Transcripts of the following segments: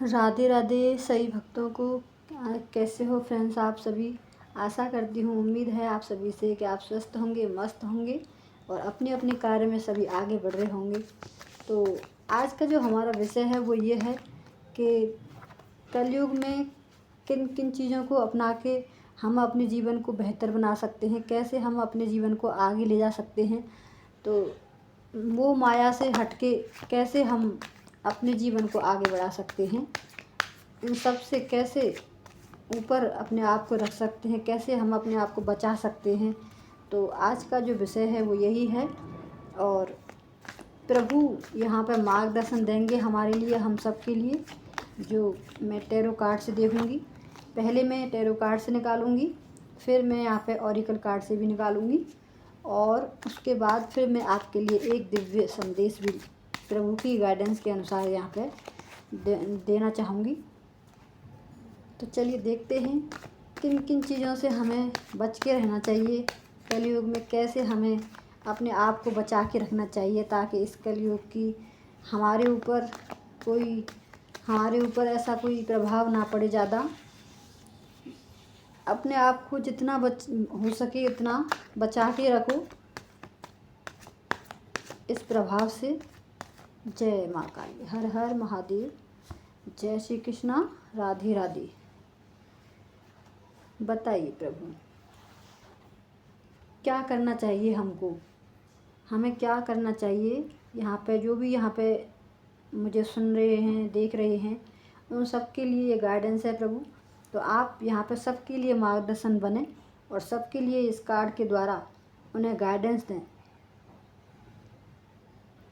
राधे राधे सही भक्तों को। कैसे हो फ्रेंड्स आप सभी। आशा करती हूँ, उम्मीद है आप सभी से कि आप स्वस्थ होंगे, मस्त होंगे और अपने अपने कार्य में सभी आगे बढ़ रहे होंगे। तो आज का जो हमारा विषय है वो ये है कि कलयुग में किन किन चीज़ों को अपना के हम अपने जीवन को बेहतर बना सकते हैं, कैसे हम अपने जीवन को आगे ले जा सकते हैं। तो वो माया से हटके कैसे हम अपने जीवन को आगे बढ़ा सकते हैं, इन सब से कैसे ऊपर अपने आप को रख सकते हैं, कैसे हम अपने आप को बचा सकते हैं। तो आज का जो विषय है वो यही है और प्रभु यहाँ पर मार्गदर्शन देंगे हमारे लिए, हम सब के लिए। जो मैं टैरो कार्ड से देखूँगी, पहले मैं टैरो कार्ड से निकालूंगी, फिर मैं यहाँ पे ऑरिकल कार्ड से भी निकालूंगी और उसके बाद फिर मैं आपके लिए एक दिव्य संदेश भी प्रभु की गाइडेंस के अनुसार यहाँ पे देना चाहूँगी। तो चलिए देखते हैं किन किन चीज़ों से हमें बच के रहना चाहिए, कलयुग में कैसे हमें अपने आप को बचा के रखना चाहिए, ताकि इस कलयुग की हमारे ऊपर ऐसा कोई प्रभाव ना पड़े ज़्यादा। अपने आप को जितना हो सके उतना बचा के रखो इस प्रभाव से। जय माँ काली, हर हर महादेव, जय श्री कृष्णा, राधे राधे। बताइए प्रभु क्या करना चाहिए हमको, हमें क्या करना चाहिए। यहाँ पे जो भी यहाँ पे मुझे सुन रहे हैं, देख रहे हैं, उन सब के लिए ये गाइडेंस है प्रभु। तो आप यहाँ पे सबके लिए मार्गदर्शन बने और सबके लिए इस कार्ड के द्वारा उन्हें गाइडेंस दें।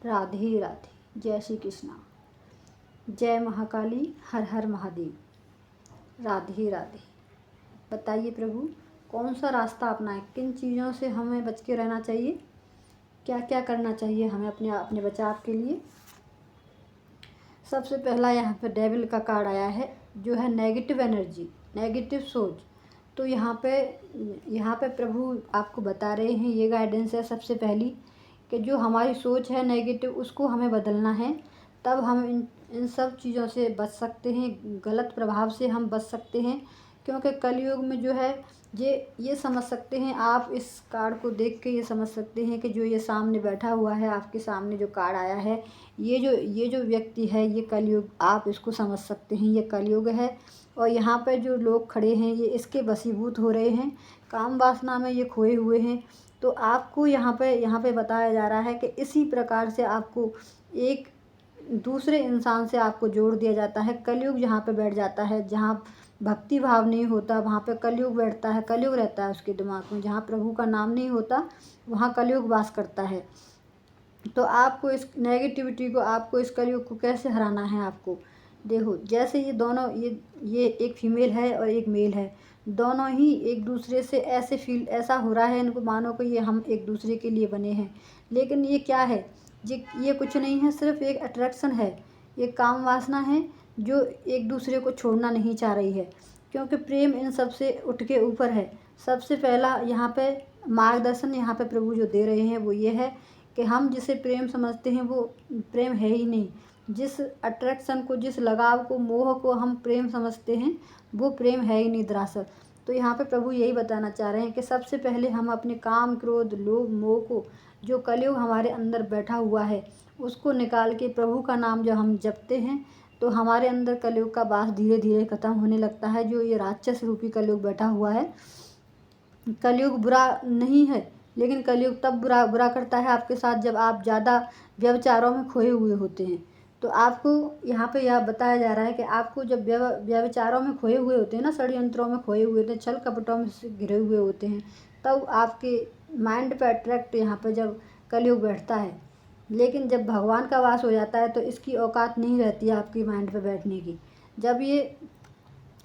राधे राधे, जय श्री कृष्णा, जय महाकाली, हर हर महादेव, राधे राधे। बताइए प्रभु कौन सा रास्ता अपनाएं, किन चीज़ों से हमें बच के रहना चाहिए, क्या क्या करना चाहिए हमें अपने बचाव के लिए। सबसे पहला यहाँ पे डेविल का कार्ड आया है, जो है नेगेटिव एनर्जी, नेगेटिव सोच। तो यहाँ पे प्रभु आपको बता रहे हैं, ये गाइडेंस है सबसे पहली, कि जो हमारी सोच है नेगेटिव उसको हमें बदलना है, तब हम इन सब चीज़ों से बच सकते हैं, गलत प्रभाव से हम बच सकते हैं। क्योंकि कलयुग में जो है ये समझ सकते हैं आप, इस कार्ड को देख के ये समझ सकते हैं कि जो ये सामने बैठा हुआ है, आपके सामने जो कार्ड आया है, ये जो व्यक्ति है ये कलयुग, आप इसको समझ सकते हैं ये कलयुग है। और यहाँ पर जो लोग खड़े हैं ये इसके वशीभूत हो रहे हैं, काम वासना में ये खोए हुए हैं। तो आपको यहाँ पे बताया जा रहा है कि इसी प्रकार से आपको एक दूसरे इंसान से आपको जोड़ दिया जाता है। कलयुग जहाँ पे बैठ जाता है, जहाँ भक्ति भाव नहीं होता वहाँ पे कलयुग बैठता है, कलयुग रहता है उसके दिमाग में। जहाँ प्रभु का नाम नहीं होता वहाँ कलयुग वास करता है। तो आपको इस नेगेटिविटी को, आपको इस कलयुग को कैसे हराना है। आपको देखो, जैसे ये दोनों, ये एक फीमेल है और एक मेल है, दोनों ही एक दूसरे से ऐसा हो रहा है इनको, मानो कि ये हम एक दूसरे के लिए बने हैं। लेकिन ये क्या है, ये कुछ नहीं है, सिर्फ एक अट्रैक्शन है, ये काम वासना है जो एक दूसरे को छोड़ना नहीं चाह रही है। क्योंकि प्रेम इन सब से उठ के ऊपर है। सबसे पहला यहाँ पे मार्गदर्शन यहाँ पे प्रभु जो दे रहे हैं वो ये है कि हम जिसे प्रेम समझते हैं वो प्रेम है ही नहीं। जिस अट्रैक्शन को, जिस लगाव को, मोह को हम प्रेम समझते हैं वो प्रेम है ही नहीं दरअसल। तो यहाँ पे प्रभु यही बताना चाह रहे हैं कि सबसे पहले हम अपने काम, क्रोध, लोभ, मोह को, जो कलयुग हमारे अंदर बैठा हुआ है, उसको निकाल के प्रभु का नाम जब हम जपते हैं तो हमारे अंदर कलयुग का वास धीरे धीरे खत्म होने लगता है। जो ये राक्षस रूपी कलयुग बैठा हुआ है, कलयुग बुरा नहीं है, लेकिन कलयुग तब बुरा करता है आपके साथ जब आप ज़्यादा व्यभिचारों में खोए हुए होते हैं। तो आपको यहाँ पे यह बताया जा रहा है कि आपको जब व्यभिचारों में खोए हुए होते हैं ना, षड्यंत्रों में खोए हुए होते हैं, छल कपटों में से घिरे हुए होते हैं, तब आपके माइंड पे अट्रैक्ट यहाँ पे जब कलयुग बैठता है। लेकिन जब भगवान का वास हो जाता है तो इसकी औकात नहीं रहती है आपकी माइंड पे बैठने की। जब ये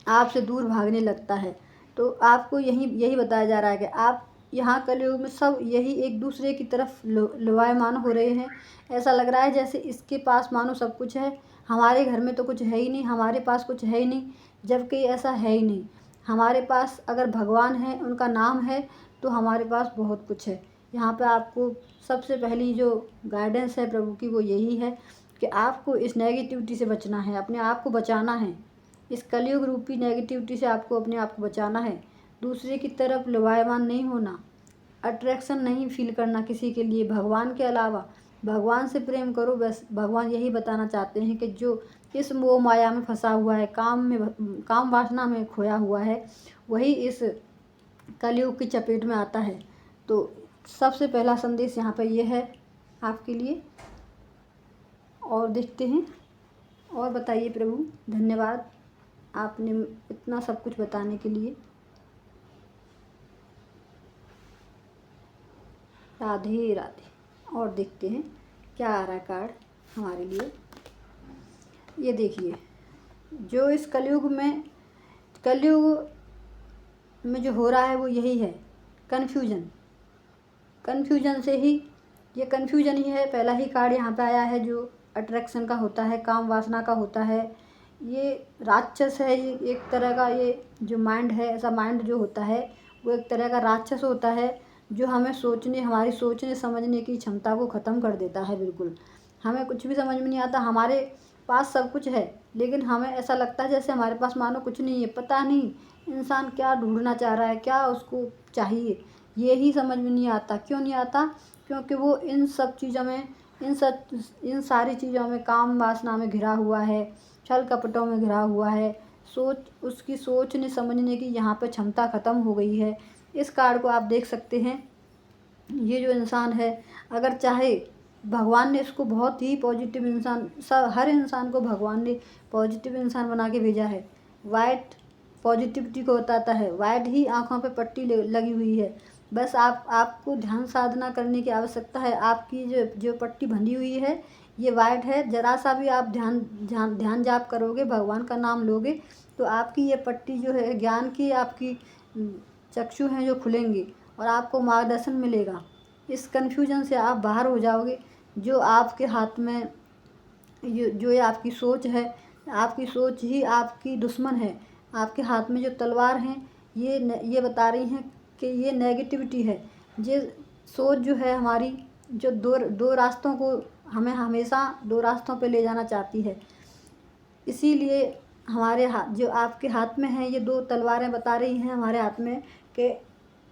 आपसे दूर भागने लगता है तो आपको यही बताया जा रहा है कि आप यहाँ कलयुग में सब यही एक दूसरे की तरफ लुभायमान हो रहे हैं। ऐसा लग रहा है जैसे इसके पास मानो सब कुछ है, हमारे घर में तो कुछ है ही नहीं, हमारे पास कुछ है ही नहीं, जबकि ऐसा है ही नहीं। हमारे पास अगर भगवान है, उनका नाम है, तो हमारे पास बहुत कुछ है। यहाँ पे आपको सबसे पहली जो गाइडेंस है प्रभु की वो यही है कि आपको इस नेगेटिविटी से बचना है, अपने आप को बचाना है। इस कलयुग रूपी नेगेटिविटी से आपको अपने आप को बचाना है। दूसरे की तरफ लुभायमान नहीं होना, अट्रैक्शन नहीं फील करना किसी के लिए भगवान के अलावा। भगवान से प्रेम करो, बस भगवान यही बताना चाहते हैं कि जो इस मोह माया में फंसा हुआ है, काम वासना में खोया हुआ है, वही इस कलयुग की चपेट में आता है। तो सबसे पहला संदेश यहाँ पर ये है आपके लिए। और देखते हैं और बताइए प्रभु, धन्यवाद आपने इतना सब कुछ बताने के लिए। राधे राधे। और देखते हैं क्या आ रहा है कार्ड हमारे लिए। ये देखिए, जो इस कलयुग में जो हो रहा है वो यही है, कन्फ्यूजन से ही, ये कन्फ्यूजन ही है। पहला ही कार्ड यहाँ पे आया है जो अट्रैक्शन का होता है, काम वासना का होता है। ये राक्षस है, ये एक तरह का, ये जो माइंड है, ऐसा माइंड जो होता है वो एक तरह का राक्षस होता है, जो हमें हमारी सोचने समझने की क्षमता को ख़त्म कर देता है। बिल्कुल हमें कुछ भी समझ में नहीं आता। हमारे पास सब कुछ है, लेकिन हमें ऐसा लगता है जैसे हमारे पास मानो कुछ नहीं है। पता नहीं इंसान क्या ढूंढना चाह रहा है, क्या उसको चाहिए, ये ही समझ में नहीं आता। क्यों नहीं आता? क्योंकि वो इन सब चीज़ों में, इन सारी चीज़ों में, काम वासना में घिरा हुआ है, छल कपटों में घिरा हुआ है। उसकी सोचने समझने की यहाँ पे क्षमता ख़त्म हो गई है। इस कार्ड को आप देख सकते हैं। ये जो इंसान है, अगर चाहे, भगवान ने इसको बहुत ही पॉजिटिव इंसान, हर इंसान को भगवान ने पॉजिटिव इंसान बना के भेजा है। वाइट पॉजिटिविटी को बताता है, वाइट ही आँखों पे पट्टी लगी हुई है। बस आपको ध्यान साधना करने की आवश्यकता है। आपकी जो पट्टी बंधी हुई है ये वाइट है। ज़रा सा भी आप ध्यान जाप करोगे, भगवान का नाम लोगे, तो आपकी ये पट्टी जो है, ज्ञान की आपकी चक्षु हैं जो खुलेंगे और आपको मार्गदर्शन मिलेगा। इस कन्फ्यूजन से आप बाहर हो जाओगे। जो आपके हाथ में जो ये आपकी सोच है, आपकी सोच ही आपकी दुश्मन है। आपके हाथ में जो तलवार हैं ये बता रही हैं कि ये नेगेटिविटी है। ये सोच जो है हमारी, जो दो रास्तों को हमें हमेशा दो रास्तों पे ले जाना चाहती है। इसीलिए हमारे हाथ, जो आपके हाथ में है, ये दो तलवारें बता रही हैं हमारे हाथ में कि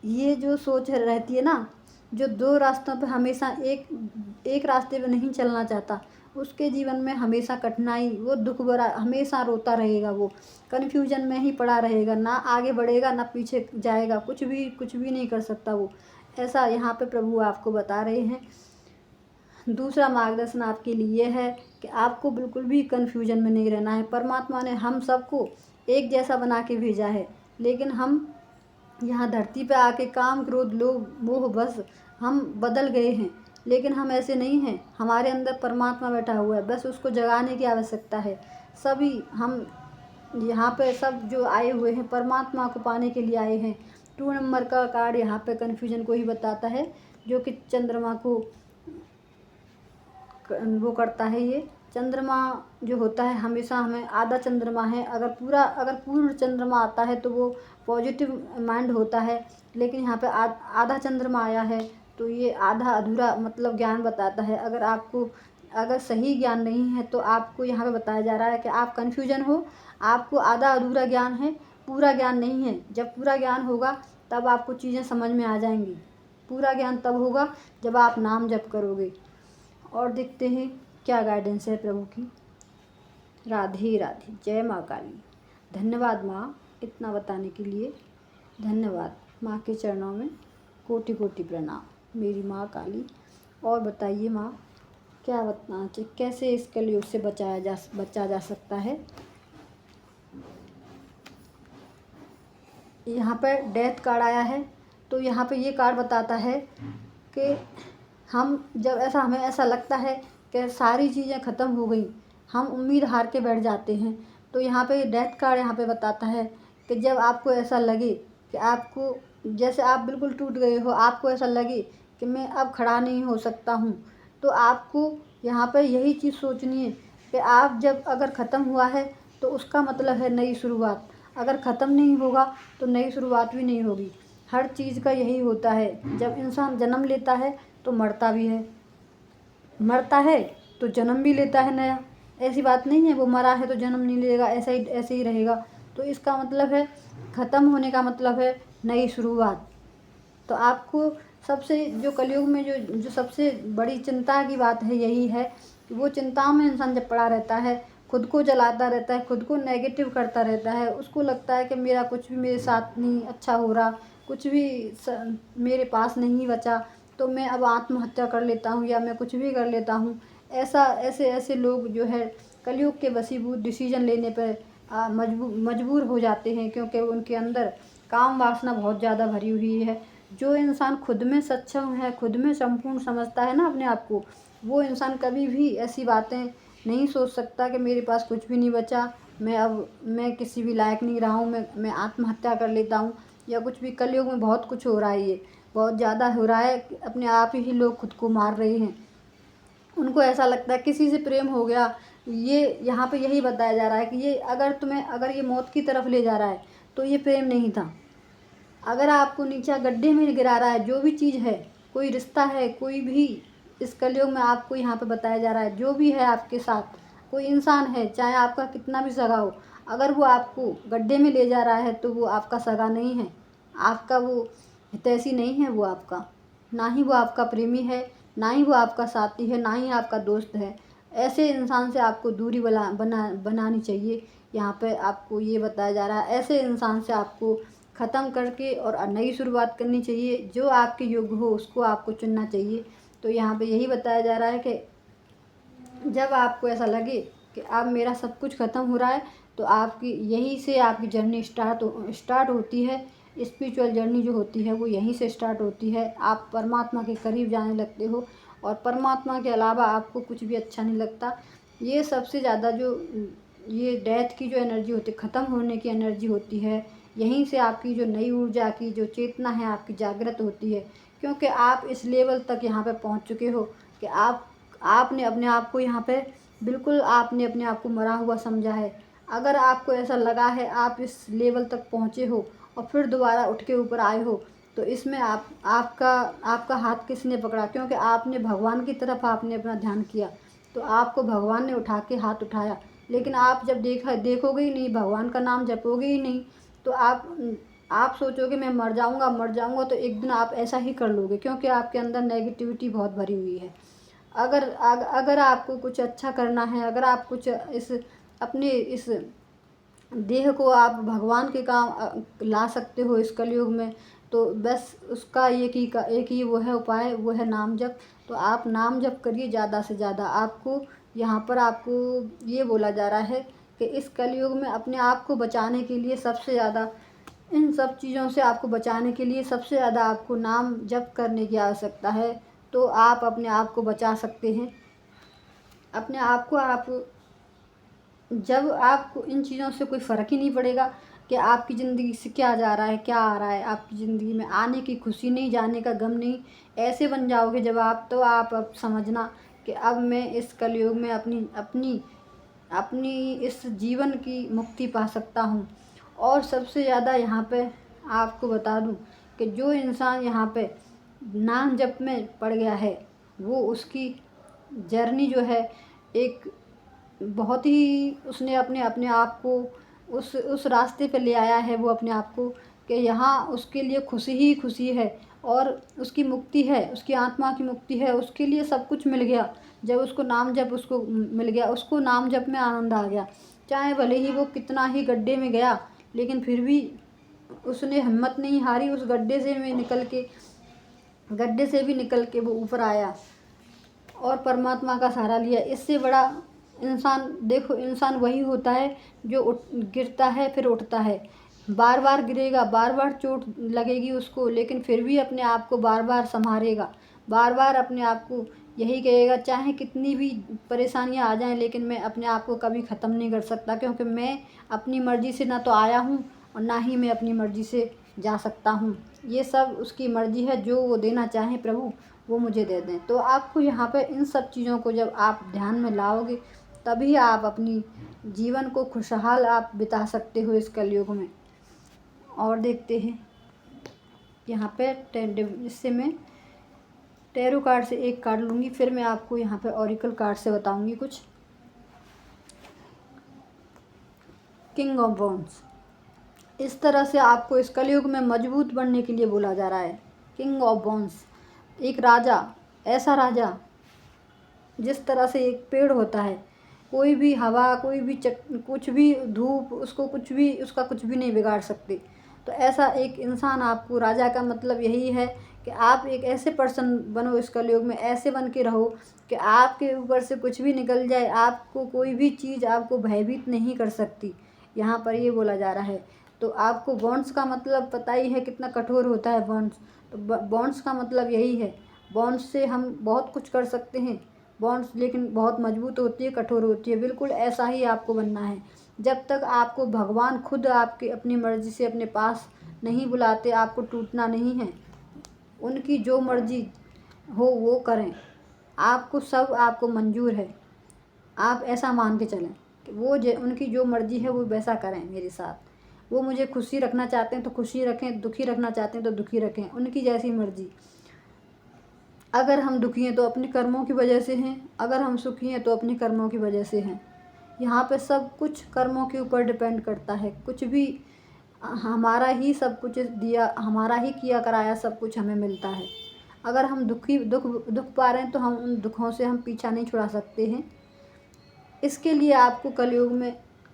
ये जो सोच रहती है ना, जो दो रास्तों पे हमेशा एक रास्ते पे नहीं चलना चाहता, उसके जीवन में हमेशा कठिनाई, वो दुख भरा, हमेशा रोता रहेगा, वो कन्फ्यूजन में ही पड़ा रहेगा, ना आगे बढ़ेगा ना पीछे जाएगा, कुछ भी नहीं कर सकता वो। ऐसा यहाँ पे प्रभु आपको बता रहे हैं। दूसरा मार्गदर्शन आपके लिए है कि आपको बिल्कुल भी कन्फ्यूजन में नहीं रहना है। परमात्मा ने हम सबको एक जैसा बना के भेजा है, लेकिन हम यहाँ धरती पे आके काम, क्रोध, लोभ, मोह, बस हम बदल गए हैं। लेकिन हम ऐसे नहीं हैं। हमारे अंदर परमात्मा बैठा हुआ है, बस उसको जगाने की आवश्यकता है। सभी हम यहाँ पे सब जो आए हुए हैं, परमात्मा को पाने के लिए आए हैं। 2 नंबर का कार्ड यहाँ पे कन्फ्यूजन को ही बताता है, जो कि चंद्रमा को वो करता है। ये चंद्रमा जो होता है, हमेशा हमें, आधा चंद्रमा है, अगर पूर्ण चंद्रमा आता है तो वो पॉजिटिव माइंड होता है। लेकिन यहाँ पे आधा चंद्रमा आया है तो ये आधा अधूरा मतलब ज्ञान बताता है। अगर सही ज्ञान नहीं है तो आपको यहाँ पे बताया जा रहा है कि आप कन्फ्यूजन हो, आपको आधा अधूरा ज्ञान है, पूरा ज्ञान नहीं है। जब पूरा ज्ञान होगा तब आपको चीज़ें समझ में आ जाएंगी। पूरा ज्ञान तब होगा जब आप नाम जप करोगे। और देखते हैं क्या गाइडेंस है प्रभु की। राधे राधे। जय माँ काली। धन्यवाद माँ इतना बताने के लिए। धन्यवाद। माँ के चरणों में कोटि कोटि प्रणाम, मेरी माँ काली। और बताइए माँ, क्या बताना चाहिए, कैसे इस कलयुग से बचा जा सकता है। यहाँ पर डेथ कार्ड आया है, तो यहाँ पे ये कार्ड बताता है कि हमें ऐसा लगता है कि सारी चीज़ें ख़त्म हो गई, हम उम्मीद हार के बैठ जाते हैं। तो यहाँ पे डेथ कार्ड यहाँ पे बताता है कि जब आपको ऐसा लगे कि आपको, जैसे आप बिल्कुल टूट गए हो, आपको ऐसा लगे कि मैं अब खड़ा नहीं हो सकता हूँ, तो आपको यहाँ पे यही चीज़ सोचनी है कि आप जब अगर ख़त्म हुआ है तो उसका मतलब है नई शुरुआत। अगर ख़त्म नहीं होगा तो नई शुरुआत भी नहीं होगी। हर चीज़ का यही होता है, जब इंसान जन्म लेता है तो मरता भी है, तो जन्म भी लेता है नया। ऐसी बात नहीं है वो मरा है तो जन्म नहीं लेगा, ऐसे ही रहेगा। तो इसका मतलब है ख़त्म होने का मतलब है नई शुरुआत। तो आपको सबसे जो कलयुग में जो सबसे बड़ी चिंता की बात है यही है कि वो चिंताओं में इंसान जब पड़ा रहता है, खुद को जलाता रहता है, खुद को नेगेटिव करता रहता है, उसको लगता है कि मेरा कुछ भी मेरे साथ नहीं अच्छा हो रहा, कुछ भी मेरे पास नहीं बचा, तो मैं अब आत्महत्या कर लेता हूँ या मैं कुछ भी कर लेता हूँ। ऐसे लोग जो है कलयुग के वशीभूत डिसीजन लेने पर मजबूर हो जाते हैं, क्योंकि उनके अंदर काम वासना बहुत ज़्यादा भरी हुई है। जो इंसान खुद में सक्षम है, खुद में संपूर्ण समझता है ना अपने आप को, वो इंसान कभी भी ऐसी बातें नहीं सोच सकता कि मेरे पास कुछ भी नहीं बचा, मैं किसी भी लायक नहीं रहा हूँ, मैं आत्महत्या कर लेता हूँ या कुछ भी। कलयुग में बहुत कुछ हो रहा है, ये बहुत ज़्यादा हो रहा है, अपने आप ही लोग खुद को मार रहे हैं। उनको ऐसा लगता है किसी से प्रेम हो गया, ये यहाँ पे यही बताया जा रहा है कि ये अगर ये मौत की तरफ ले जा रहा है तो ये प्रेम नहीं था। अगर आपको नीचे गड्ढे में गिरा रहा है, जो भी चीज़ है, कोई रिश्ता है, कोई भी इस कलयुग में आपको यहाँ पे बताया जा रहा है, जो भी है आपके साथ कोई इंसान है, चाहे आपका कितना भी सगा हो, अगर वो आपको गड्ढे में ले जा रहा है तो वो आपका सगा नहीं है, आपका वो हितैषी नहीं है, वो आपका ना ही वो आपका प्रेमी है, ना ही वो आपका साथी है, ना ही आपका दोस्त है। ऐसे इंसान से आपको दूरी बनानी चाहिए। यहाँ पे आपको ये बताया जा रहा है, ऐसे इंसान से आपको ख़त्म करके और नई शुरुआत करनी चाहिए। जो आपके योग्य हो उसको आपको चुनना चाहिए। तो यहाँ पे यही बताया जा रहा है कि जब आपको ऐसा लगे कि अब मेरा सब कुछ ख़त्म हो रहा है, तो आपकी यहीं से आपकी जर्नी स्टार्ट होती है। स्पिरिचुअल जर्नी जो होती है वो यहीं से स्टार्ट होती है। आप परमात्मा के करीब जाने लगते हो और परमात्मा के अलावा आपको कुछ भी अच्छा नहीं लगता। ये सबसे ज़्यादा जो ये डेथ की जो एनर्जी होती है, ख़त्म होने की एनर्जी होती है, यहीं से आपकी जो नई ऊर्जा की जो चेतना है आपकी जागृत होती है। क्योंकि आप इस लेवल तक यहाँ पे पहुँच चुके हो कि आपने अपने आप को यहाँ पे बिल्कुल आपने अपने आप को मरा हुआ समझा है। अगर आपको ऐसा लगा है आप इस लेवल तक पहुँचे हो और फिर दोबारा उठ के ऊपर आए हो, तो इसमें आपका हाथ किसने पकड़ा? क्योंकि आपने भगवान की तरफ आपने अपना ध्यान किया, तो आपको भगवान ने उठा के हाथ उठाया। लेकिन आप जब देखोगे ही नहीं, भगवान का नाम जपोगे ही नहीं, तो आप सोचोगे मैं मर जाऊँगा, तो एक दिन आप ऐसा ही कर लोगे, क्योंकि आपके अंदर नेगेटिविटी बहुत भरी हुई है। अगर आपको कुछ अच्छा करना है, अगर आप कुछ अपने इस देह को आप भगवान के काम ला सकते हो इस कलयुग में, तो बस उसका एक ही वो है उपाय, वो है नाम जप। तो आप नाम जप करिए ज़्यादा से ज़्यादा। आपको यहाँ पर आपको ये बोला जा रहा है कि इस कलयुग में अपने आप को बचाने के लिए सबसे ज़्यादा, इन सब चीज़ों से आपको बचाने के लिए सबसे ज़्यादा आपको नाम जप करने की आवश्यकता है। तो आप अपने आप को बचा सकते हैं। अपने आप को जब आपको इन चीज़ों से कोई फ़र्क ही नहीं पड़ेगा कि आपकी ज़िंदगी से क्या जा रहा है, क्या आ रहा है, आपकी ज़िंदगी में आने की खुशी नहीं, जाने का गम नहीं, ऐसे बन जाओगे जब आप, तो आप अब समझना कि अब मैं इस कलयुग में अपनी अपनी अपनी इस जीवन की मुक्ति पा सकता हूँ। और सबसे ज़्यादा यहाँ पे आपको बता दूँ कि जो इंसान यहाँ पे नाम जप में पड़ गया है, वो उसकी जर्नी जो है एक बहुत ही, उसने अपने अपने आप को उस रास्ते पे ले आया है, वो अपने आप को कि यहाँ उसके लिए खुशी ही खुशी है और उसकी मुक्ति है, उसकी आत्मा की मुक्ति है, उसके लिए सब कुछ मिल गया। जब उसको नाम जप उसको मिल गया, उसको नाम जप में आनंद आ गया। चाहे भले ही वो कितना ही गड्ढे में गया, लेकिन फिर भी उसने हिम्मत नहीं हारी, उस गड्ढे से भी निकल के वो ऊपर आया और परमात्मा का सहारा लिया। इससे बड़ा इंसान देखो, इंसान वही होता है जो गिरता है फिर उठता है। बार बार गिरेगा, बार बार चोट लगेगी उसको, लेकिन फिर भी अपने आप को बार बार संभालेगा, बार बार अपने आप को यही कहेगा चाहे कितनी भी परेशानियां आ जाएं, लेकिन मैं अपने आप को कभी ख़त्म नहीं कर सकता, क्योंकि मैं अपनी मर्ज़ी से ना तो आया हूँ और ना ही मैं अपनी मर्ज़ी से जा सकता हूँ। ये सब उसकी मर्ज़ी है, जो वो देना चाहें प्रभु वो मुझे दे दें। तो आपको यहाँ पे इन सब चीज़ों को जब आप ध्यान में लाओगे, तभी आप अपनी जीवन को खुशहाल आप बिता सकते हो इस कलयुग में। और देखते हैं यहाँ पे इससे मैं टैरो कार्ड से एक कार्ड लूँगी, फिर मैं आपको यहाँ पे ऑरिकल कार्ड से बताऊँगी कुछ। किंग ऑफ वॉन्ड्स, इस तरह से आपको इस कलयुग में मजबूत बनने के लिए बोला जा रहा है। किंग ऑफ वॉन्ड्स, एक राजा, ऐसा राजा जिस तरह से एक पेड़ होता है, कोई भी हवा, कोई भी कुछ भी धूप, उसको कुछ भी, उसका कुछ भी नहीं बिगाड़ सकते। तो ऐसा एक इंसान आपको, राजा का मतलब यही है कि आप एक ऐसे पर्सन बनो इस कलयुग में, ऐसे बन के रहो कि आपके ऊपर से कुछ भी निकल जाए, आपको कोई भी चीज़ आपको भयभीत नहीं कर सकती। यहाँ पर ये बोला जा रहा है। तो आपको बॉन्ड्स का मतलब पता ही है कितना कठोर होता है बॉन्ड्स। तो बॉन्ड्स का मतलब यही है, बॉन्ड्स से हम बहुत कुछ कर सकते हैं। बॉन्ड्स लेकिन बहुत मजबूत होती है, कठोर होती है। बिल्कुल ऐसा ही आपको बनना है। जब तक आपको भगवान खुद आपके अपनी मर्ज़ी से अपने पास नहीं बुलाते, आपको टूटना नहीं है। उनकी जो मर्ज़ी हो वो करें, आपको सब आपको मंजूर है। आप ऐसा मान के चलें कि वो उनकी जो मर्ज़ी है वो वैसा करें मेरे साथ। वो मुझे खुशी रखना चाहते हैं तो खुशी रखें, दुखी रखना चाहते हैं तो दुखी रखें, उनकी जैसी मर्ज़ी। अगर हम दुखी हैं तो अपने कर्मों की वजह से हैं, अगर हम सुखी हैं तो अपने कर्मों की वजह से हैं। यहाँ पे सब कुछ कर्मों के ऊपर डिपेंड करता है। कुछ भी हमारा ही सब कुछ दिया, हमारा ही किया कराया सब कुछ हमें मिलता है। अगर हम दुख पा रहे हैं तो हम उन दुखों से हम पीछा नहीं छुड़ा सकते हैं। इसके लिए आपको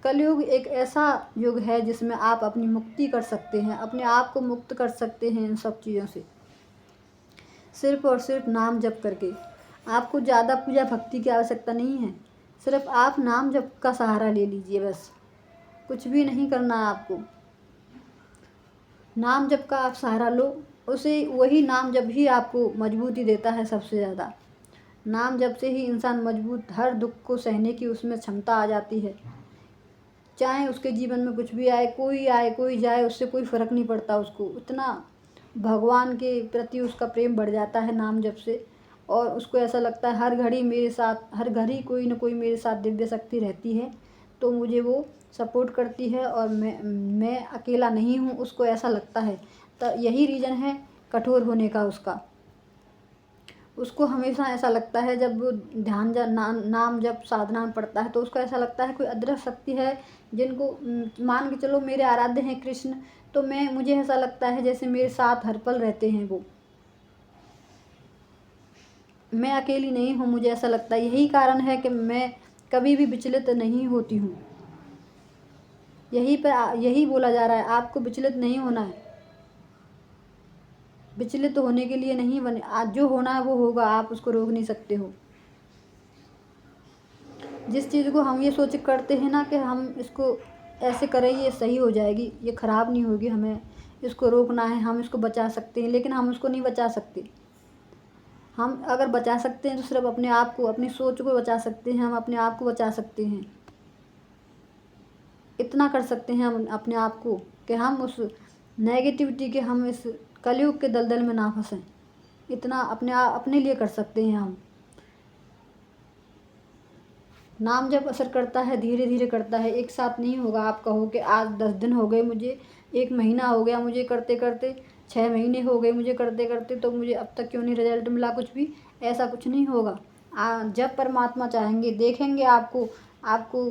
कलयुग एक ऐसा युग है जिसमें आप अपनी मुक्ति कर सकते हैं, अपने आप को मुक्त कर सकते हैं इन सब चीज़ों से, सिर्फ़ और सिर्फ नाम जप करके। आपको ज़्यादा पूजा भक्ति की आवश्यकता नहीं है, सिर्फ आप नाम जप का सहारा ले लीजिए बस। कुछ भी नहीं करना है आपको। नाम जप का आप सहारा लो, उसे वही नाम जप ही आपको मजबूती देता है सबसे ज़्यादा। नाम जप से ही इंसान मजबूत, हर दुख को सहने की उसमें क्षमता आ जाती है। चाहे उसके जीवन में कुछ भी आए कोई जाए, उससे कोई फ़र्क नहीं पड़ता उसको। इतना भगवान के प्रति उसका प्रेम बढ़ जाता है नाम जप से, और उसको ऐसा लगता है हर घड़ी मेरे साथ, हर घड़ी कोई न कोई मेरे साथ दिव्य शक्ति रहती है, तो मुझे वो सपोर्ट करती है और मैं अकेला नहीं हूँ, उसको ऐसा लगता है। तो यही रीज़न है कठोर होने का उसका। उसको हमेशा ऐसा लगता है जब वो नाम जब साधना में पड़ता है तो उसको ऐसा लगता है कोई अदृश्य शक्ति है जिनको मान के चलो मेरे आराध्य हैं कृष्ण, तो मुझे ऐसा लगता है जैसे मेरे साथ हर पल रहते हैं वो, मैं अकेली नहीं हूँ, मुझे ऐसा लगता है। यही कारण है कि मैं कभी भी विचलित नहीं होती हूँ। यही बोला जा रहा है, आपको विचलित नहीं होना है। विचलित होने के लिए नहीं बने, आज जो होना है वो होगा, आप उसको रोक नहीं सकते हो। जिस चीज़ को हम ये सोच करते हैं ना कि हम इसको ऐसे करें ये सही हो जाएगी, ये ख़राब नहीं होगी, हमें इसको रोकना है, हम इसको बचा सकते हैं, लेकिन हम उसको नहीं बचा सकते। हम अगर बचा सकते हैं तो सिर्फ अपने आप को, अपनी सोच को बचा सकते हैं, हम अपने आप को बचा सकते हैं। इतना कर सकते हैं हम अपने आप को कि हम उस नेगेटिविटी के, हम इस कलयुग के दलदल में ना फंसें। इतना अपने लिए कर सकते हैं हम। नाम जब असर करता है धीरे धीरे करता है, एक साथ नहीं होगा। आप कहो कि आज 10 दिन हो गए मुझे, 1 महीना हो गया मुझे करते करते, 6 महीने हो गए मुझे करते करते, तो मुझे अब तक क्यों नहीं रिजल्ट मिला कुछ भी, ऐसा कुछ नहीं होगा। जब परमात्मा चाहेंगे, देखेंगे आपको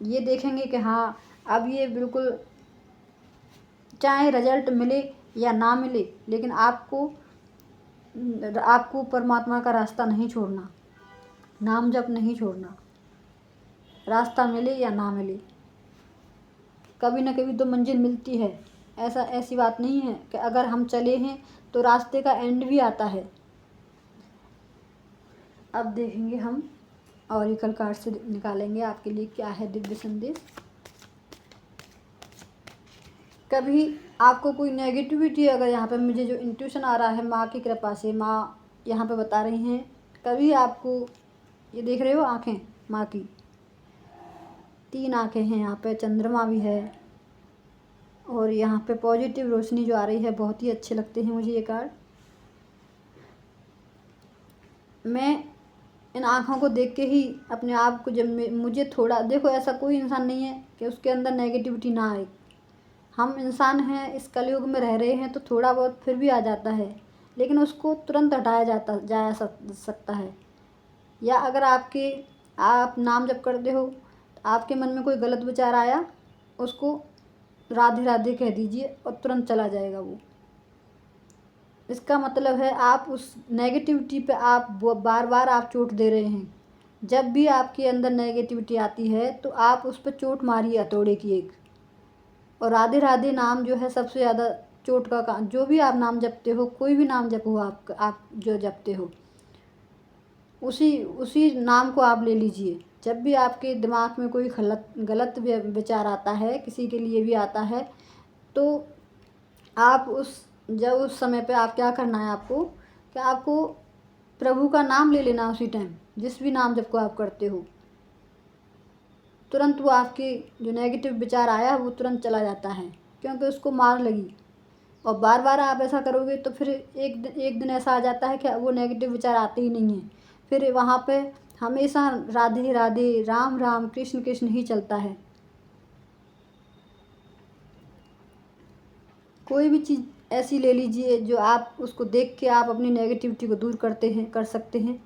ये देखेंगे कि हाँ अब ये बिल्कुल, चाहे रिजल्ट मिले या ना मिले, लेकिन आपको परमात्मा का रास्ता नहीं छोड़ना, नाम जप नहीं छोड़ना। रास्ता मिले या ना मिले, कभी ना कभी तो मंजिल मिलती है। ऐसी बात नहीं है कि अगर हम चले हैं तो रास्ते का एंड भी आता है। अब देखेंगे हम ऑरिकल कार्ड से निकालेंगे आपके लिए क्या है दिव्य संदेश। कभी आपको कोई नेगेटिविटी, अगर यहाँ पे मुझे जो इंट्यूशन आ रहा है माँ की कृपा से, माँ यहाँ पे बता रही हैं, कभी आपको, ये देख रहे हो आँखें माँ की, 3 आँखें हैं यहाँ पे, चंद्रमा भी है, और यहाँ पे पॉजिटिव रोशनी जो आ रही है, बहुत ही अच्छे लगते हैं मुझे ये कार्ड। मैं इन आँखों को देख के ही अपने आप को, जब मुझे थोड़ा, देखो ऐसा कोई इंसान नहीं है कि उसके अंदर नेगेटिविटी ना आए। हम इंसान हैं, इस कलयुग में रह रहे हैं तो थोड़ा बहुत फिर भी आ जाता है, लेकिन उसको तुरंत हटाया सकता है। या अगर आप नाम जप करते हो, आपके मन में कोई गलत विचार आया, उसको राधे राधे कह दीजिए और तुरंत चला जाएगा वो। इसका मतलब है आप उस नेगेटिविटी पे आप बार बार आप चोट दे रहे हैं। जब भी आपके अंदर नेगेटिविटी आती है तो आप उस पर चोट मारिए हथौड़े की एक। और राधे राधे नाम जो है सबसे ज़्यादा चोट का काम। जो भी आप नाम जपते हो, कोई भी नाम जप हो आप जो जपते हो, उसी नाम को आप ले लीजिए। जब भी आपके दिमाग में कोई गलत विचार आता है, किसी के लिए भी आता है, तो आप उस समय पे आप क्या करना है आपको, कि आपको प्रभु का नाम ले लेना उसी टाइम, जिस भी नाम जप को आप करते हो। तुरंत वो आपके जो नेगेटिव विचार आया वो तुरंत चला जाता है, क्योंकि उसको मार लगी। और बार बार आप ऐसा करोगे तो फिर एक दिन ऐसा आ जाता है कि वो नेगेटिव विचार आते ही नहीं हैं। फिर वहाँ पे हमेशा राधे राधे, राम राम, कृष्ण कृष्ण ही चलता है। कोई भी चीज़ ऐसी ले लीजिए जो आप उसको देख के आप अपनी नेगेटिविटी को दूर कर सकते हैं।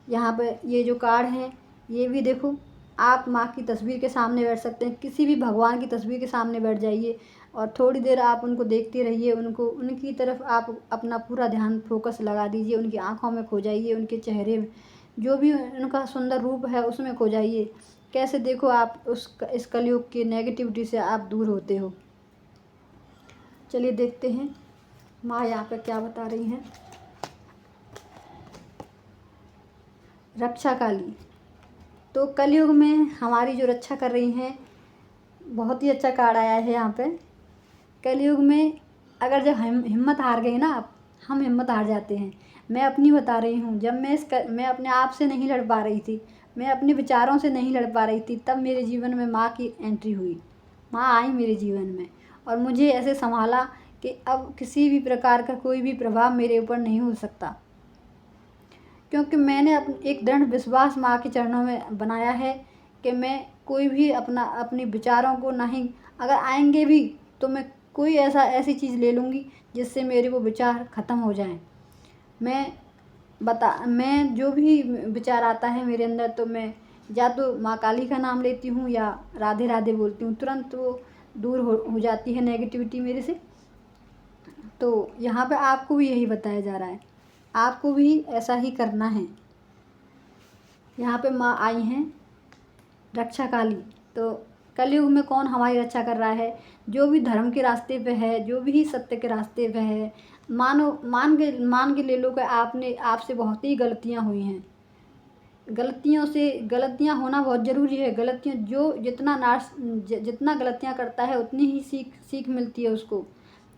यहाँ पे ये जो कार्ड हैं, ये भी देखो, आप माँ की तस्वीर के सामने बैठ सकते हैं, किसी भी भगवान की तस्वीर के सामने बैठ जाइए और थोड़ी देर आप उनको देखते रहिए। उनकी तरफ आप अपना पूरा ध्यान फोकस लगा दीजिए। उनकी आँखों में खो जाइए, उनके चेहरे में जो भी उनका सुंदर रूप है उसमें खो जाइए। कैसे देखो आप इस कलयुग की नेगेटिविटी से आप दूर होते हो। चलिए देखते हैं माँ यहाँ पे क्या बता रही हैं। रक्षा काली, तो कलयुग में हमारी जो रक्षा कर रही हैं, बहुत ही अच्छा कार्ड आया है यहाँ पे। कलयुग में अगर जब हम हिम्मत हार गए ना, हम हिम्मत हार जाते हैं। मैं अपनी बता रही हूँ, जब मैं अपने आप से नहीं लड़ पा रही थी, मैं अपने विचारों से नहीं लड़ पा रही थी, तब मेरे जीवन में माँ की एंट्री हुई। माँ आई मेरे जीवन में और मुझे ऐसे संभाला कि अब किसी भी प्रकार का कोई भी प्रभाव मेरे ऊपर नहीं हो सकता, क्योंकि मैंने एक दृढ़ विश्वास माँ के चरणों में बनाया है कि मैं कोई भी अपने विचारों को नहीं, अगर आएंगे भी तो मैं कोई ऐसी चीज़ ले लूँगी जिससे मेरे वो विचार ख़त्म हो जाएं। मैं जो भी विचार आता है मेरे अंदर, तो मैं या तो माँ काली का नाम लेती हूँ या राधे राधे बोलती हूँ, तुरंत वो दूर हो जाती है नेगेटिविटी मेरे से। तो यहाँ पे आपको भी यही बताया जा रहा है, आपको भी ऐसा ही करना है। यहाँ पे माँ आई हैं रक्षा काली। तो कलयुग में कौन हमारी रक्षा कर रहा है? जो भी धर्म के रास्ते पे है, जो भी सत्य के रास्ते पे है। मान के ले लो कि आपसे बहुत ही गलतियाँ हुई हैं। गलतियाँ होना बहुत ज़रूरी है। गलतियाँ जो जितना गलतियाँ करता है उतनी ही सीख मिलती है उसको।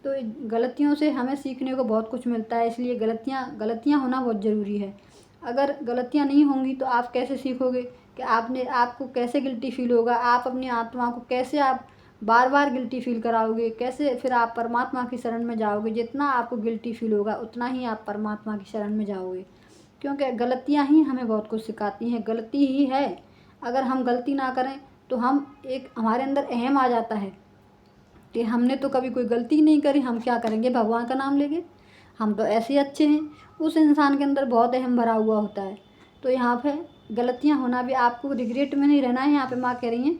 तो गलतियों से हमें सीखने को बहुत कुछ मिलता है, इसलिए गलतियाँ होना बहुत ज़रूरी है। अगर गलतियाँ नहीं होंगी तो आप कैसे सीखोगे कि आपको कैसे गिल्टी फील होगा? आप अपनी आत्मा को कैसे आप बार बार गिल्टी फील कराओगे? कैसे फिर आप परमात्मा की शरण में जाओगे? जितना आपको गिल्टी फील होगा उतना ही आप परमात्मा की शरण में जाओगे, क्योंकि गलतियाँ ही हमें बहुत कुछ सिखाती हैं। गलती ही है, अगर हम गलती ना करें तो हमारे अंदर अहम आ जाता है कि हमने तो कभी कोई गलती नहीं करी, हम क्या करेंगे भगवान का नाम लेके, हम तो ऐसे ही अच्छे हैं। उस इंसान के अंदर बहुत अहम भरा हुआ होता है। तो यहाँ पे गलतियाँ होना भी, आपको रिग्रेट में नहीं रहना है। यहाँ पे माँ कह रही हैं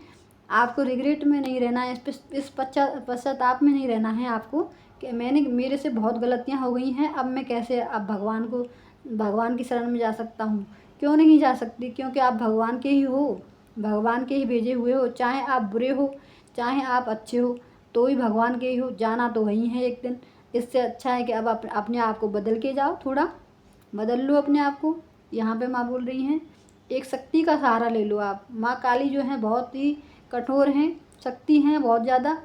आपको रिग्रेट में नहीं रहना है, इस पश्चाताप में नहीं रहना है आपको कि मेरे से बहुत गलतियाँ हो गई हैं, अब मैं कैसे अब भगवान की शरण में जा सकता हूँ। क्यों नहीं जा सकती? क्योंकि आप भगवान के ही हो, भगवान के ही भेजे हुए हो। चाहे आप बुरे हो, चाहे आप अच्छे हो, तो ही भगवान के ही हो। जाना तो वही है एक दिन। इससे अच्छा है कि अब अपने आप को बदल के जाओ, थोड़ा बदल लो अपने आप को। यहाँ पे माँ बोल रही हैं एक शक्ति का सहारा ले लो आप। माँ काली जो है बहुत ही कठोर हैं, शक्ति हैं बहुत ज़्यादा।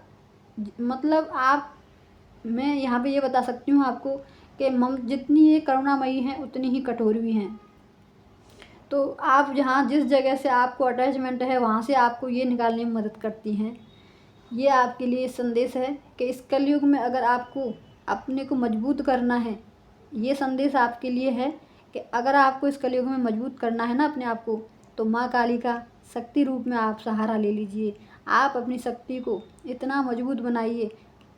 मतलब मैं यहाँ पे ये बता सकती हूँ आपको कि जितनी ये करुणामयी हैं उतनी ही कठोर भी हैं। तो आप जिस जगह से आपको अटैचमेंट है वहाँ से आपको ये निकालने में मदद करती हैं। ये आपके लिए संदेश है कि इस कलयुग में अगर आपको अपने को मजबूत करना है, ये संदेश आपके लिए है कि अगर आपको इस कलयुग में मजबूत करना है ना अपने आप को, तो माँ काली का शक्ति रूप में आप सहारा ले लीजिए। आप अपनी शक्ति को इतना मजबूत बनाइए,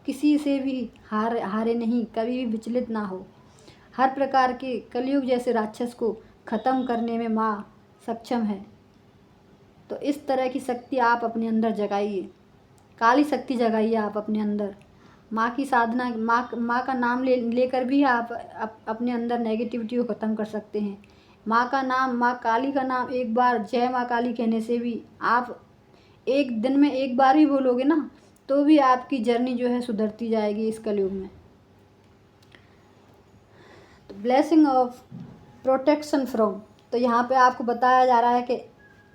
किसी से भी हारे नहीं, कभी भी विचलित ना हो। हर प्रकार के कलयुग जैसे राक्षस को ख़त्म करने में माँ सक्षम है। तो इस तरह की शक्ति आप अपने अंदर जगाइए, काली शक्ति जगाइए आप अपने अंदर। माँ की साधना, माँ का नाम लेकर भी आप अपने अंदर नेगेटिविटी को ख़त्म कर सकते हैं। माँ का नाम, माँ काली का नाम एक बार जय माँ काली कहने से भी आप एक दिन में एक बार ही बोलोगे ना, तो भी आपकी जर्नी जो है सुधरती जाएगी इस कलयुग में। तो ब्लेसिंग ऑफ प्रोटेक्शन फ्रॉम, तो यहाँ पे आपको बताया जा रहा है कि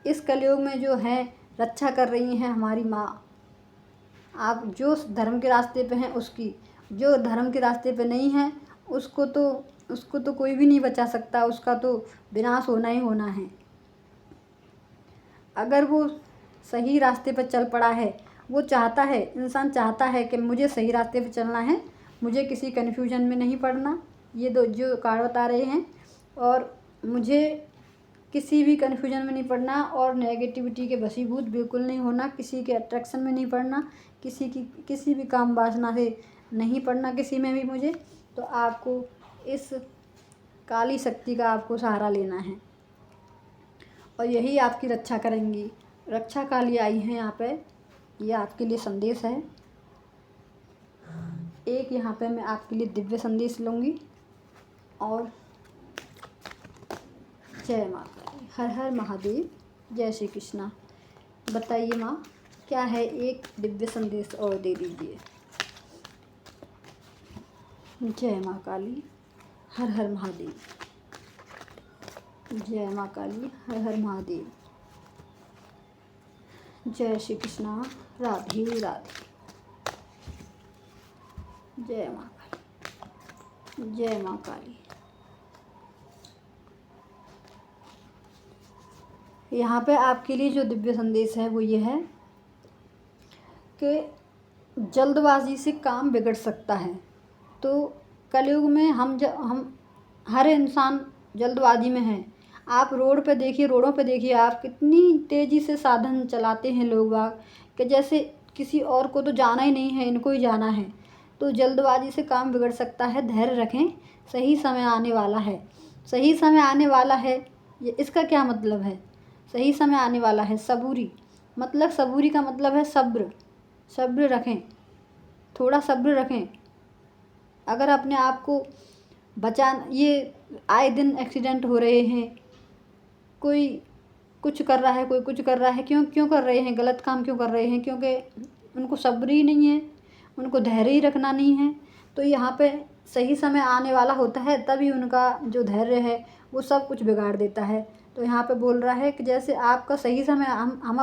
इस कलयुग में जो है रक्षा कर रही हैं हमारी माँ। आप जो धर्म के रास्ते पे हैं उसकी, जो धर्म के रास्ते पे नहीं है उसको तो कोई भी नहीं बचा सकता, उसका तो विनाश होना ही होना है। अगर वो सही रास्ते पर चल पड़ा है, वो चाहता है, इंसान चाहता है कि मुझे सही रास्ते पे चलना है, मुझे किसी कन्फ्यूजन में नहीं पड़ना, ये दो जो कार्ड बता रहे हैं, और मुझे किसी भी कन्फ्यूजन में नहीं पड़ना और नेगेटिविटी के वशीभूत बिल्कुल नहीं होना, किसी के अट्रैक्शन में नहीं पड़ना, किसी भी काम वासना से नहीं पड़ना किसी में भी मुझे। तो आपको इस काली शक्ति का आपको सहारा लेना है और यही आपकी रक्षा करेंगी। रक्षा काली आई हैं यहाँ पे, ये आपके लिए संदेश है। एक यहाँ पे मैं आपके लिए दिव्य संदेश लूँगी। और जय माता दी, हर हर महादेव, जय श्री कृष्णा। बताइए माँ क्या है, एक दिव्य संदेश और दे दीजिए। जय माँ काली, हर हर महादेव। जय माँ काली, हर हर महादेव। जय श्री कृष्णा, राधे राधे। जय माँ काली, जय माँ काली। यहाँ पे आपके लिए जो दिव्य संदेश है वो ये है कि जल्दबाजी से काम बिगड़ सकता है। तो कलयुग में हम हर इंसान जल्दबाजी में है। आप रोडों पे देखिए आप कितनी तेज़ी से साधन चलाते हैं लोग बाग, कि जैसे किसी और को तो जाना ही नहीं है, इनको ही जाना है। तो जल्दबाजी से काम बिगड़ सकता है, धैर्य रखें, सही समय आने वाला है। सही समय आने वाला है, ये इसका क्या मतलब है? सही समय आने वाला है, सबूरी, मतलब सबूरी का मतलब है सब्र रखें, थोड़ा सब्र रखें। अगर अपने आप को ये आए दिन एक्सीडेंट हो रहे हैं, कोई कुछ कर रहा है, कोई कुछ कर रहा है, क्यों कर रहे हैं, गलत काम क्यों कर रहे हैं? क्योंकि उनको सब्र ही नहीं है, उनको धैर्य ही रखना नहीं है। तो यहाँ पे सही समय आने वाला होता है, तभी उनका जो धैर्य है वो सब कुछ बिगाड़ देता है। तो यहाँ पे बोल रहा है कि जैसे आपका सही समय, हम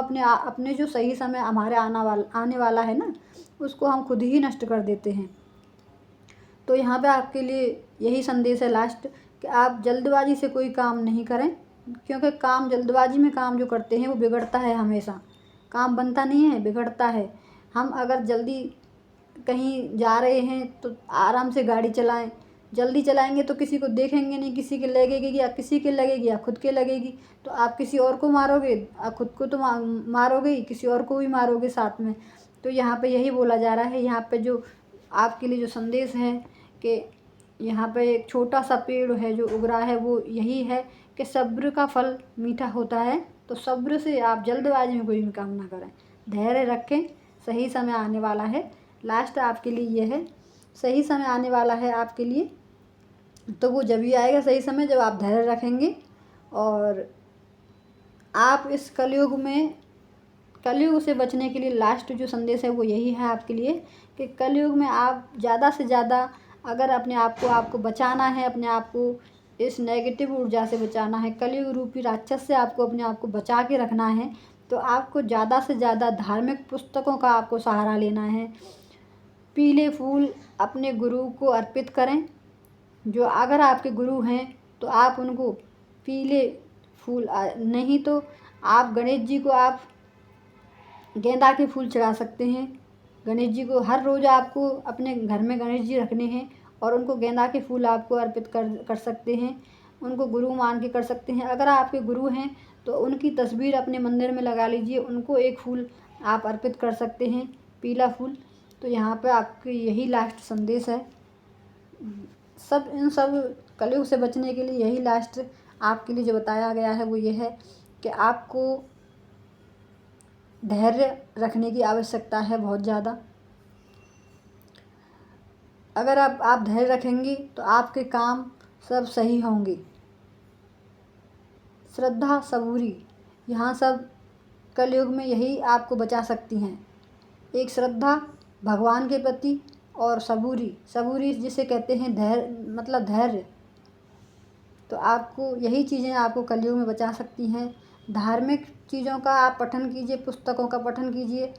अपने जो सही समय हमारे आने वाला है ना, उसको हम खुद ही नष्ट कर देते हैं। तो यहाँ पे आपके लिए यही संदेश है लास्ट, कि आप जल्दबाजी से कोई काम नहीं करें, क्योंकि जल्दबाजी में काम जो करते हैं वो बिगड़ता है, हमेशा काम बनता नहीं है, बिगड़ता है। हम अगर जल्दी कहीं जा रहे हैं तो आराम से गाड़ी चलाएं। जल्दी चलाएंगे तो किसी को देखेंगे नहीं, किसी के लगेगी या खुद के लगेगी, तो आप किसी और को मारोगे, आप खुद को तो मारोगे ही, किसी और को भी मारोगे साथ में। तो यहाँ पे यही बोला जा रहा है, यहाँ पे जो आपके लिए जो संदेश है कि यहाँ पे एक छोटा सा पेड़ है जो उग रहा है, वो यही है कि सब्र का फल मीठा होता है। तो सब्र से आप जल्दबाजी में कोई भी काम ना करें, धैर्य रखें, सही समय आने वाला है। लास्ट आपके लिए ये है, सही समय आने वाला है आपके लिए, तो वो जब भी आएगा सही समय, जब आप धैर्य रखेंगे। और आप इस कलयुग से बचने के लिए लास्ट जो संदेश है वो यही है आपके लिए, कि कलयुग में आप ज़्यादा से ज़्यादा अगर अपने आप को आपको बचाना है, अपने आप को इस नेगेटिव ऊर्जा से बचाना है, कलयुग रूपी राक्षस से आपको अपने आप को बचा के रखना है, तो आपको ज़्यादा से ज़्यादा धार्मिक पुस्तकों का आपको सहारा लेना है। पीले फूल अपने गुरु को अर्पित करें, जो अगर आपके गुरु हैं तो आप उनको पीले फूल, नहीं तो आप गणेश जी को आप गेंदा के फूल चढ़ा सकते हैं। गणेश जी को हर रोज़ आपको अपने घर में गणेश जी रखने हैं और उनको गेंदा के फूल आपको अर्पित कर सकते हैं, उनको गुरु मान के कर सकते हैं। अगर आपके गुरु हैं तो उनकी तस्वीर अपने मंदिर में लगा लीजिए, उनको एक फूल आप अर्पित कर सकते हैं, पीला फूल। तो यहाँ पे आपके यही लास्ट संदेश है। सब इन सब कलयुग से बचने के लिए यही लास्ट आपके लिए जो बताया गया है वो ये है कि आपको धैर्य रखने की आवश्यकता है बहुत ज़्यादा। अगर आप धैर्य रखेंगी तो आपके काम सब सही होंगे। श्रद्धा सबूरी, यहाँ सब कलयुग में यही आपको बचा सकती हैं। एक श्रद्धा भगवान के प्रति और सबूरी, सबूरी जिसे कहते हैं धैर्य, मतलब धैर्य। तो आपको यही चीज़ें आपको कलयुग में बचा सकती हैं। धार्मिक चीज़ों का आप पठन कीजिए, पुस्तकों का पठन कीजिए।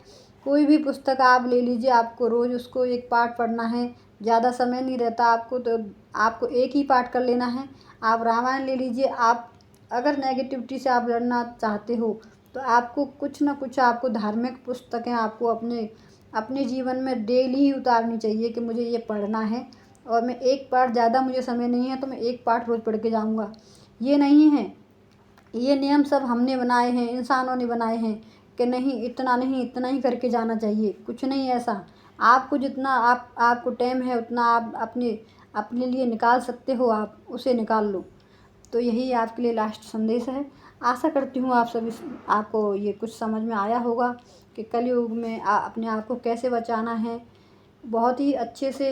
कोई भी पुस्तक आप ले लीजिए, आपको रोज़ उसको एक पाठ पढ़ना है। ज़्यादा समय नहीं रहता आपको, तो आपको एक ही पाठ कर लेना है। आप रामायण ले लीजिए। आप अगर नेगेटिविटी से आप लड़ना चाहते हो तो आपको कुछ ना कुछ आपको धार्मिक पुस्तकें आपको अपने जीवन में डेली ही उतारनी चाहिए कि मुझे ये पढ़ना है। और मैं एक पाठ, ज़्यादा मुझे समय नहीं है तो मैं एक पाठ रोज़ पढ़ के जाऊँगा। ये नहीं है, ये नियम सब हमने बनाए हैं, इंसानों ने बनाए हैं कि नहीं इतना नहीं, इतना ही करके जाना चाहिए। कुछ नहीं ऐसा। आपको जितना आपको टाइम है उतना आप अपने लिए निकाल सकते हो, आप उसे निकाल लो। तो यही आपके लिए लास्ट संदेश है। आशा करती हूँ आप सभी आपको ये कुछ समझ में आया होगा कि कलयुग में अपने आप को कैसे बचाना है। बहुत ही अच्छे से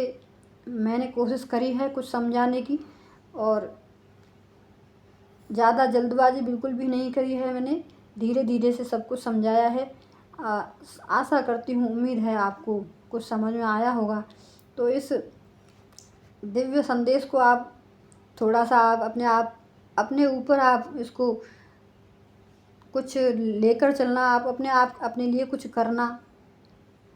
मैंने कोशिश करी है कुछ समझाने की, और ज़्यादा जल्दबाजी बिल्कुल भी नहीं करी है मैंने। धीरे धीरे से सब कुछ समझाया है। आशा करती हूँ, उम्मीद है आपको कुछ समझ में आया होगा। तो इस दिव्य संदेश को आप थोड़ा सा आप अपने ऊपर आप इसको कुछ लेकर चलना। आप अपने लिए कुछ करना।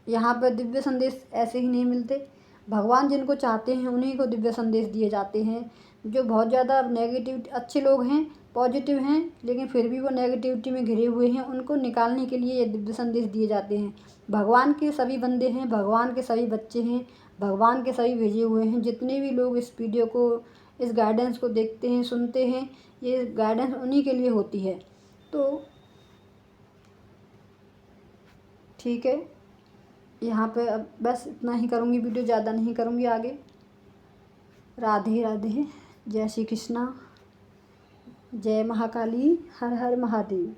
यहाँ पर दिव्य संदेश ऐसे ही नहीं मिलते। भगवान जिनको चाहते हैं उन्हीं को दिव्य संदेश दिए जाते हैं। जो बहुत ज़्यादा नेगेटिव, अच्छे लोग हैं, पॉजिटिव हैं, लेकिन फिर भी वो नेगेटिविटी में घिरे हुए हैं, उनको निकालने के लिए ये दिव्य संदेश दिए जाते हैं। भगवान के सभी बंदे हैं, भगवान के सभी बच्चे हैं, भगवान के सभी भेजे हुए हैं। जितने भी लोग इस वीडियो को, इस गाइडेंस को देखते हैं, सुनते हैं, ये गाइडेंस उन्हीं के लिए होती है। तो ठीक है, यहाँ पे अब बस इतना ही करूँगी वीडियो, ज़्यादा नहीं करूँगी आगे। राधे राधे, जय श्री कृष्णा, जय महाकाली, हर हर महादेव।